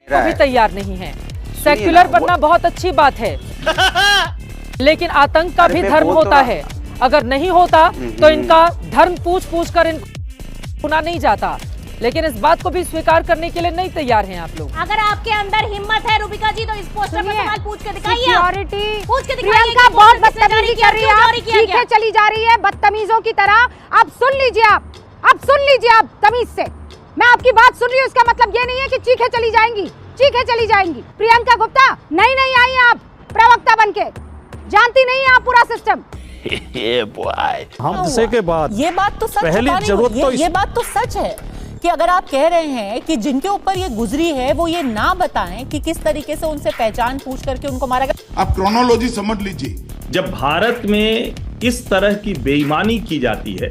अभी तैयार नहीं है। सेक्युलर बनना बहुत अच्छी बात है, लेकिन आतंक का भी धर्म होता है। अगर नहीं होता तो इनका धर्म पूछ पूछ कर इनको सुना नहीं जाता, लेकिन इस बात को भी स्वीकार करने के लिए नहीं तैयार हैं आप लोग। अगर आपके अंदर हिम्मत है रूबिका जी, तो इस पोस्टर पर सवाल पूछ के दिखाइए। सिक्योरिटी पूछ के दिखाइए। प्रियंका बहुत बदतमीजी कर रही है, चीखे चली जा रही है बदतमीजों की तरह। अब सुन लीजिए, अब सुन लीजिए, आप तमीज से। मैं आपकी बात सुन रही हूँ, इसका मतलब ये नहीं है कि चीखे चली जाएंगी, चीखे चली जाएंगी। प्रियंका गुप्ता नहीं नहीं आई आप प्रवक्ता बनके, जानती नहीं है आप पूरा सिस्टम। हादसे के बाद ये बात तो सच पहली है, जरूरत तो ये बात तो सच है कि अगर आप कह रहे हैं कि जिनके ऊपर ये गुजरी है वो ये ना बताएं कि किस तरीके से उनसे पहचान पूछ करके उनको मारा गया। आप क्रोनोलॉजी समझ लीजिए। जब भारत में इस तरह की बेईमानी की जाती है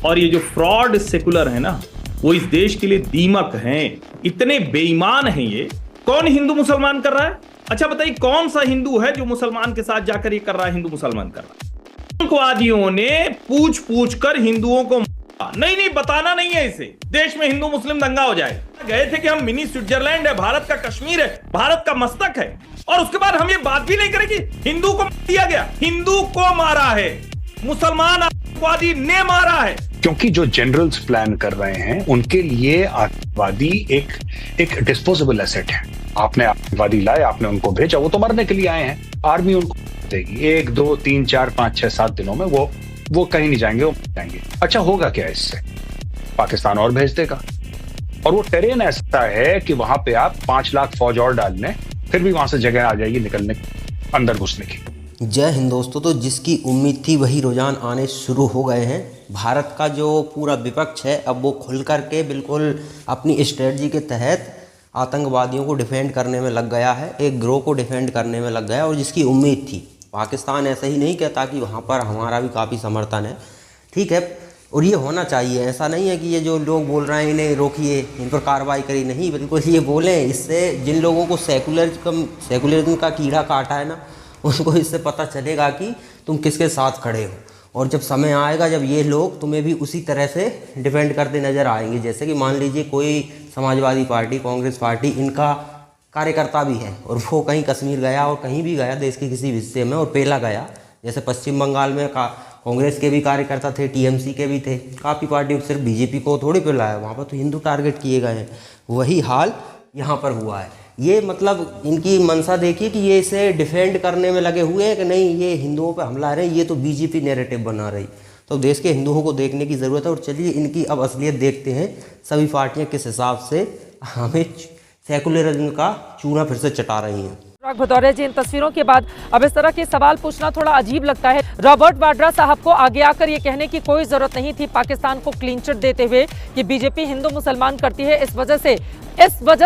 और ये जो फ्रॉड सेकुलर है ना, वो इस देश के लिए दीमक हैं। इतने बेईमान हैं ये। कौन हिंदू मुसलमान कर रहा है? अच्छा बताइए, कौन सा हिंदू है जो मुसलमान के साथ जाकर ये कर रहा है? हिंदू मुसलमान कर रहा है। आतंकवादियों ने पूछ पूछ कर हिंदुओं को नहीं बताना नहीं है इसे। देश में हिंदू मुस्लिम दंगा हो जाए। गए थे कि हम मिनी स्विट्जरलैंड है, भारत का कश्मीर है, भारत का मस्तक है, और उसके बाद हम ये बात भी नहीं करेंगे हिंदू को दिया गया। हिंदू को मारा है, मुसलमान आतंकवादी ने मारा है। क्योंकि जो जनरल्स प्लान कर रहे हैं उनके लिए आतंकवादी एक डिस्पोजेबल एसेट है। आपने आतंकवादी लाए, आपने उनको भेजा, वो तो मरने के लिए आए हैं। आर्मी उनको देगी 1, 2, 3, 4, 5, 6, 7 दिनों में वो कहीं नहीं जाएंगे, वो जाएंगे। अच्छा होगा क्या इससे? पाकिस्तान और भेज देगा, और वो टेरेन ऐसा है कि वहां पे आप 5 लाख फौज और डालने, फिर भी वहां से जगह आ जाएगी निकलने, अंदर घुसने की। जय हिंद दोस्तों। तो जिसकी उम्मीद थी वही रुझान आने शुरू हो गए हैं। भारत का जो पूरा विपक्ष है अब वो खुल करके बिल्कुल अपनी स्ट्रेटजी के तहत आतंकवादियों को डिफेंड करने में लग गया है, एक ग्रोह को डिफेंड करने में लग गया। और जिसकी उम्मीद थी, पाकिस्तान ऐसा ही नहीं कहता कि वहाँ पर हमारा भी काफ़ी समर्थन है, ठीक है, और ये होना चाहिए। ऐसा नहीं है कि ये जो लोग बोल रहे हैं इन्हें रोकिए, इन पर कार्रवाई करिए, नहीं, बिल्कुल ये बोलें। इससे जिन लोगों को सेकुलरिज्म का कीड़ा काटा है ना, उनको इससे पता चलेगा कि तुम किसके साथ खड़े हो। और जब समय आएगा जब ये लोग तुम्हें भी उसी तरह से डिफेंड करते नज़र आएंगे। जैसे कि मान लीजिए कोई समाजवादी पार्टी, कांग्रेस पार्टी, इनका कार्यकर्ता भी है और वो कहीं कश्मीर गया और कहीं भी गया देश के किसी हिस्से में और पेला गया। जैसे पश्चिम बंगाल में कांग्रेस के भी कार्यकर्ता थे, टीएमसी के भी थे, काफ़ी पार्टी, सिर्फ बीजेपी को थोड़ी पिलाया, वहाँ पर तो हिंदू टारगेट किए गए हैं। वही हाल यहाँ पर हुआ है। ये मतलब इनकी मंशा देखिए कि ये इसे डिफेंड करने में लगे हुए हैं कि नहीं ये हिंदुओं पर हमला रहे, ये तो बीजेपी नैरेटिव बना रही। तो देश के हिंदुओं को देखने की ज़रूरत है। और चलिए इनकी अब असलियत देखते हैं, सभी पार्टियां किस हिसाब से हमें सेकुलरिज्म का चूना फिर से चटा रही हैं। अनुराग भदौरिया जी, इन तस्वीरों के बाद अब इस तरह के सवाल पूछना थोड़ा अजीब लगता है। रॉबर्ट वाड्रा साहब को आगे आकर ये कहने की कोई जरूरत नहीं थी पाकिस्तान को क्लीन चिट देते हुए कि बीजेपी हिंदू मुसलमान करती है, इस वजह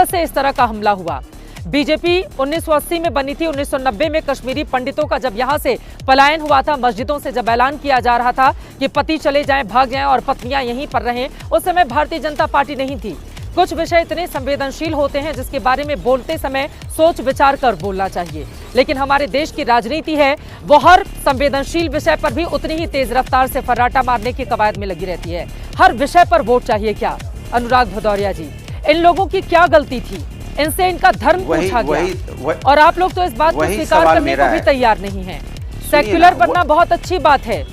से इस तरह का हमला हुआ। बीजेपी 1980 में बनी थी, 1990 में कश्मीरी पंडितों का जब यहां से पलायन हुआ था, मस्जिदों से जब ऐलान किया जा रहा था कि पति चले जाएं, भाग जाएं और पत्नियां यहीं पर रहें, उस समय भारतीय जनता पार्टी नहीं थी। कुछ विषय इतने संवेदनशील होते हैं जिसके बारे में बोलते समय सोच विचार कर बोलना चाहिए, लेकिन हमारे देश की राजनीति है वो हर संवेदनशील विषय पर भी उतनी ही तेज रफ्तार से फर्राटा मारने की कवायद में लगी रहती है। हर विषय पर वोट चाहिए क्या? अनुराग भदौरिया जी, इन लोगों की क्या गलती थी? इनसे इनका धर्म पूछा गया और आप लोग तो इस बात को स्वीकार करने को भी तैयार नहीं है। सेक्युलर बनना बहुत अच्छी बात है,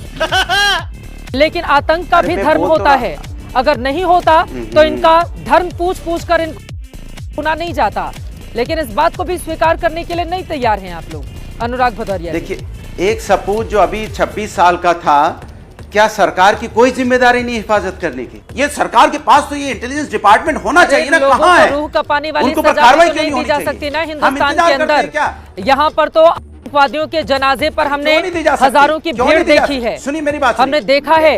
लेकिन आतंक का भी धर्म होता है। अगर नहीं होता तो इनका धर्म पूछ पूछ कर इनको सुना नहीं जाता, लेकिन इस बात को भी स्वीकार करने के लिए नहीं तैयार हैं आप लोग। अनुराग भदौरिया, देखिए, एक सपूत जो अभी 26 साल का था, क्या सरकार की कोई जिम्मेदारी नहीं हिफाजत करने की? ये सरकार के पास तो ये इंटेलिजेंस डिपार्टमेंट होना चाहिए ना, कहाँ है? रूह का पानी वाली उनको सजा कार्रवाई तो नहीं दी जा सकती ना हिंदुस्तान के अंदर। यहाँ पर तो आतंकवादियों के जनाजे पर हमने हजारों की भीड़ देखी है। सुनिए मेरी बात, हमने देखा है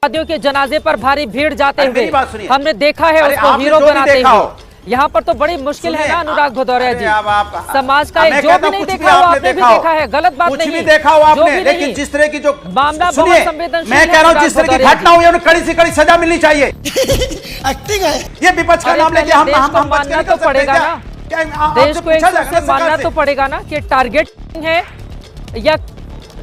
आतंकवादियों के जनाजे पर भारी भीड़ जाते हुए, हमने देखा है उसको हीरो बनाते हुए। यहाँ पर तो बड़ी मुश्किल है ना अनुराग भदौरिया जी। समाज का एक जो भी नहीं देखा हो आपने भी देखा है, गलत बात नहीं, भी देखा हो आपने, लेकिन जिस तरह की जो मामला बहुत संवेदनशील, मैं कह रहा हूँ जिस तरह की घटना हुई है उन्हें कड़ी से कड़ी सजा मिलनी चाहिए। एक्टिंग है ये, विपक्ष का नाम लेके हम मानना तो पड़ेगा ना, देश को एक दूसरे से मानना तो पड़ेगा ना कि टारगेट है या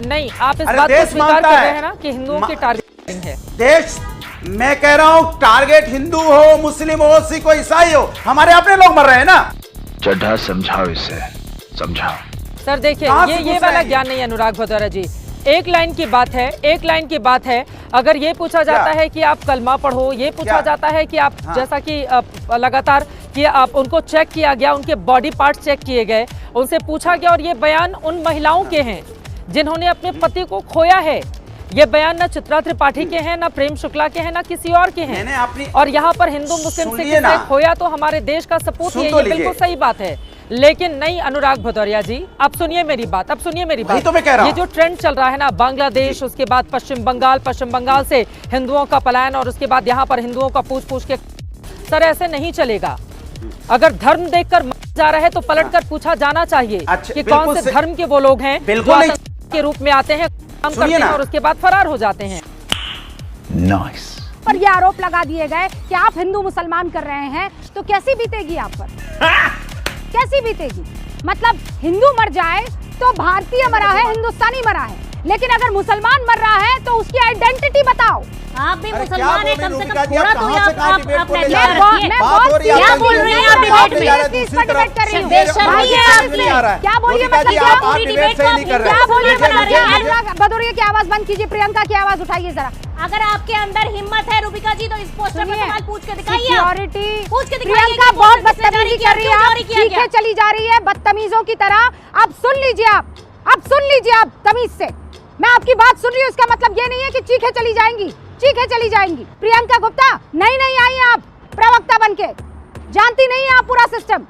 नहीं। आप इस बात को स्वीकार कर रहे हैं ना कि हिंदुओं की टारगेट है देश। मैं कह रहा हूं टारगेट हिंदू हो, मुस्लिम हो, सिख हो, ईसाई हो, हमारे अपने लोग मर रहे हैं ना। चड्ढा समझाओ इसे, समझाओ। सर देखिए, कहाँ से ये पूछ वाला रहे हैं? ज्ञान नहीं है अनुराग भदौरिया जी। एक लाइन की बात है, एक लाइन की बात है। अगर ये पूछा जाता है कि आप कलमा पढ़ो, ये पूछा क्या? जाता है कि आप हाँ। जैसा कि लगातार कि आप उनको चेक किया गया, उनके बॉडी पार्ट चेक किए गए, उनसे पूछा गया, और ये बयान उन महिलाओं के हैं जिन्होंने अपने पति को खोया है। ये बयान ना चित्रा त्रिपाठी के हैं, ना प्रेम शुक्ला के हैं, ना किसी और के हैं। मैंने अपनी- और यहाँ पर हिंदू मुस्लिम से सुनिए ना। किसे खोया तो हमारे देश का सपूत सुन ही है, तो ये लीजिए। बिल्कुल सही बात है। लेकिन नहीं अनुराग भदौरिया जी, अब सुनिए मेरी बात, अब सुनिए मेरी वही बात। तो मैं कह रहा ये हूं। जो ट्रेंड चल रहा है ना, बांग्लादेश, उसके बाद पश्चिम बंगाल से हिंदुओं का पलायन, और उसके बाद यहाँ पर हिंदुओं का पूछ के, सर ऐसे नहीं चलेगा। अगर धर्म देखकर मारा जा रहा है तो पलटकर पूछा जाना चाहिए अच्छा, कि बिल्कुल कौन से से- धर्म के वो लोग हैं जो बिल्कुल नहीं। आतंकवादी के रूप में आते हैं, काम सुनिए करते हैं ना। और उसके बाद फरार हो जाते हैं। नाइस। पर ये आरोप लगा दिए गए कि आप हिंदू मुसलमान कर रहे हैं, तो कैसी बीतेगी आप पर? कैसी बीतेगी? मतलब हिंदू मर जाए तो भारतीय मरा है, हिंदुस्तानी मरा है, लेकिन अगर मुसलमान मर रहा है तो उसकी आइडेंटिटी बताओ। आप भी अरे मुसलमान क्या है, कम बोल से रही कम रूबिका जी, थोड़ा आप तो कहाँ से कहाँ डिबेट को ले जा रहे हैं? मैं बात हो रही है क्या आपकी, बोल रही हैं आप आप डिबेट ले जा रहे हैं में? दूसरी तरफ। डिबेट कर रही हूँ। बेशर्मी भाई, है क्या आपसे। बोल रही हैं? क्या बोलिए, रूबिका मतलब जी, क्या? आप डिबेट सही नहीं कर रहे क्या हैं। बोलिए, मुझे- मतलब क्या? मुझे- अनुराग भदौरिया की आवाज बंद कीजिए, प्रियंका की आवाज उठाइए जरा। अगर आपके अंदर हिम्मत है रूबिका जी, तो इस पोस्टर पर सवाल पूछ के दिखाइए। सिक्योरिटी पूछ के दिखाइए प्रियंका कि बहुत पोस्टर किसने बदतमीजी जारी किया, कर रही है, क्यों आप जारी किया चीखे गया? चली जा रही है बदतमीजों की तरह। अब सुन लीजिए अब सुन लीजिए आप तमीज से। मैं आपकी बात सुन रही हूँ, इसका मतलब ये नहीं है कि चीखे चली जाएंगी, चीखे चली जाएंगी। प्रियंका गुप्ता नहीं आई आप प्रवक्ता बनके, जानती नहीं है आप पूरा सिस्टम।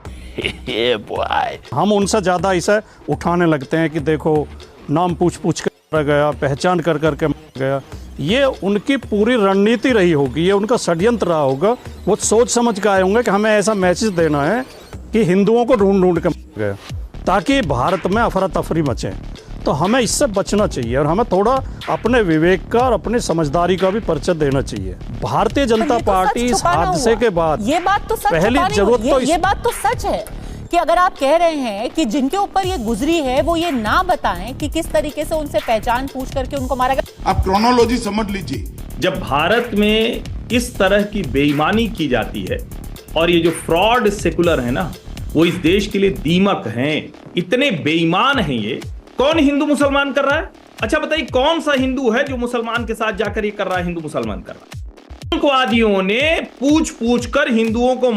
हम उनसे ज़्यादा इसे उठाने लगते हैं कि देखो नाम पूछ कर मारा गया, पहचान कर के मारा गया। ये उनकी पूरी रणनीति रही होगी, ये उनका षड्यंत्र रहा होगा। वो सोच समझ के आए होंगे कि हमें ऐसा मैसेज देना है कि हिंदुओं को ढूंढ के मारा गया, ताकि भारत में अफरा तफरी मचे। तो हमें इससे बचना चाहिए और हमें थोड़ा अपने विवेक का और अपनी समझदारी का भी परिचय देना चाहिए। भारतीय जनता पार्टी इस हादसे के बाद ये बात तो सच पहली छुपा नहीं जरूरत हुई। तो ये बात तो सच है कि अगर आप कह रहे हैं कि जिनके ऊपर ये गुजरी है वो ये ना बताएं कि किस तरीके से उनसे पहचान पूछ करके उनको मारा गया। आप क्रोनोलॉजी समझ लीजिए। जब भारत में इस तरह की बेईमानी की जाती है, और ये जो फ्रॉड सेकुलर है ना, वो इस देश के लिए दीमक हैं। इतने बेईमान हैं ये। कौन हिंदू मुसलमान कर रहा है? अच्छा बताइए, कौन सा हिंदू है जो मुसलमान के साथ जाकर ये कर रहा है, हिंदू मुसलमान कर रहा है? आतंकवादियों ने पूछ कर हिंदुओं को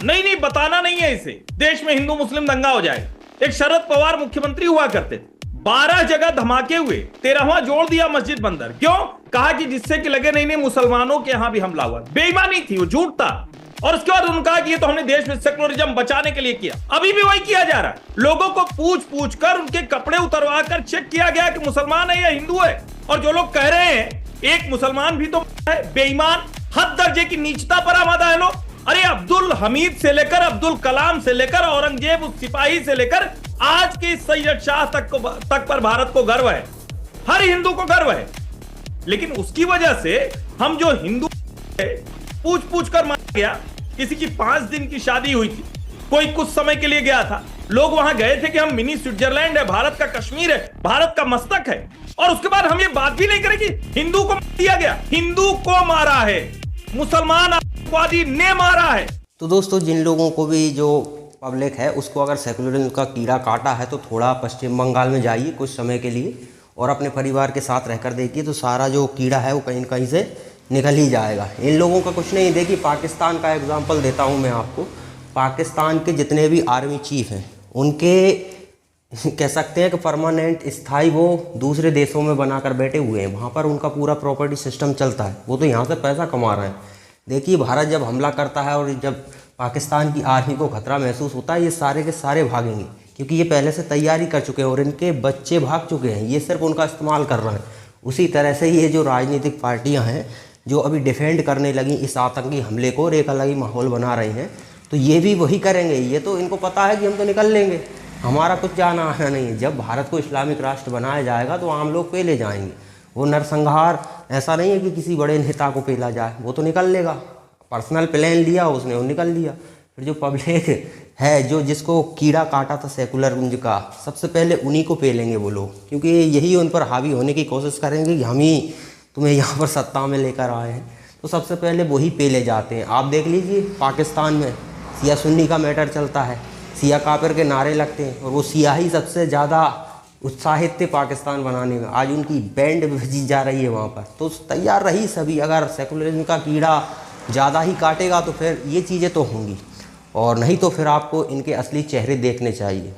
नहीं बताना नहीं है इसे। देश में हिंदू मुस्लिम दंगा हो जाए। एक शरद पवार मुख्यमंत्री हुआ करते थे, 12 जगह धमाके हुए, 13वां जोड़ दिया मस्जिद बंदर। क्यों? कहा कि जिससे कि लगे नहीं मुसलमानों के यहां भी हमला हुआ। बेईमानी थी, वो झूठ था। और उसके बाद उन्होंने कहा कि ये तो हमने देश में सेकुलरिज्म बचाने के लिए किया। अभी भी वही किया जा रहा है। लोगों को पूछ कर उनके कपड़े उतरवा कर चेक किया गया कि मुसलमान है या हिंदू है। और जो लोग कह रहे हैं एक मुसलमान भी तो है, बेईमान, हद दर्जे की नीचता पर आमादा है लोग। अरे अब्दुल हमीद से लेकर अब्दुल कलाम से लेकर औरंगजेब उस सिपाही से लेकर आज के सैयद शाह तक पर भारत को गर्व है। हर हिंदू को गर्व है। लेकिन उसकी वजह से हम जो हिंदू पूछ कर मारा गया। किसी की 5 दिन की शादी हुई थी, कोई कुछ समय के लिए गया था, लोग वहां गए थे कि हम मिनी स्विट्जरलैंड है, भारत का कश्मीर है, भारत का मस्तक है। और उसके बाद हम ये बात भी नहीं करें कि हिंदू को दिया गया। हिंदू को मारा है, मुसलमान आतंकवादी ने मारा है। तो दोस्तों, जिन लोगों को भी जो पब्लिक है उसको अगर सेकुलरिज्म का कीड़ा काटा है तो थोड़ा पश्चिम बंगाल में जाइए कुछ समय के लिए और अपने परिवार के साथ रहकर देखिए, तो सारा जो कीड़ा है वो कहीं न कहीं से निकल ही जाएगा। इन लोगों का कुछ नहीं। देखिए, पाकिस्तान का एग्जांपल देता हूँ मैं आपको। पाकिस्तान के जितने भी आर्मी चीफ हैं उनके कह सकते हैं कि परमानेंट स्थायी वो दूसरे देशों में बनाकर बैठे हुए हैं। वहाँ पर उनका पूरा प्रॉपर्टी सिस्टम चलता है, वो तो यहाँ से पैसा कमा रहे हैं। देखिए, भारत जब हमला करता है और जब पाकिस्तान की आर्मी को खतरा महसूस होता है, ये सारे के सारे भागेंगे, क्योंकि ये पहले से तैयारी कर चुके हैं और इनके बच्चे भाग चुके हैं। ये सिर्फ उनका इस्तेमाल कर रहे हैं। उसी तरह से ये जो राजनीतिक पार्टियां हैं जो अभी डिफेंड करने लगी इस आतंकी हमले को और एक अलग ही माहौल बना रही हैं, तो ये भी वही करेंगे। ये तो इनको पता है कि हम तो निकल लेंगे, हमारा कुछ जाना आना नहीं है। जब भारत को इस्लामिक राष्ट्र बनाया जाएगा तो आम लोग पेले जाएंगे। वो नरसंहार ऐसा नहीं है कि किसी बड़े नेता को पेला जाए, वो तो निकल लेगा। पर्सनल प्लान लिया उसने, वो निकल लिया। फिर जो पब्लिक है, जो जिसको कीड़ा काटा था सेकुलरिज्म का, सबसे पहले उन्हीं को पेलेंगे वो लोग, क्योंकि यही उन पर हावी होने की कोशिश करेंगे कि हम ही तुम्हें यहाँ पर सत्ता में लेकर आए हैं। तो सबसे पहले वही पेले जाते हैं। आप देख लीजिए, पाकिस्तान में शिया सुन्नी का मैटर चलता है, सिया कापर के नारे लगते हैं और वो सियाही सबसे ज़्यादा उत्साहित थे पाकिस्तान बनाने में। आज उनकी बैंड बजी जा रही है वहाँ पर, तो तैयार रही सभी। अगर सेकुलरिज्म का कीड़ा ज़्यादा ही काटेगा तो फिर ये चीज़ें तो होंगी, और नहीं तो फिर आपको इनके असली चेहरे देखने चाहिए।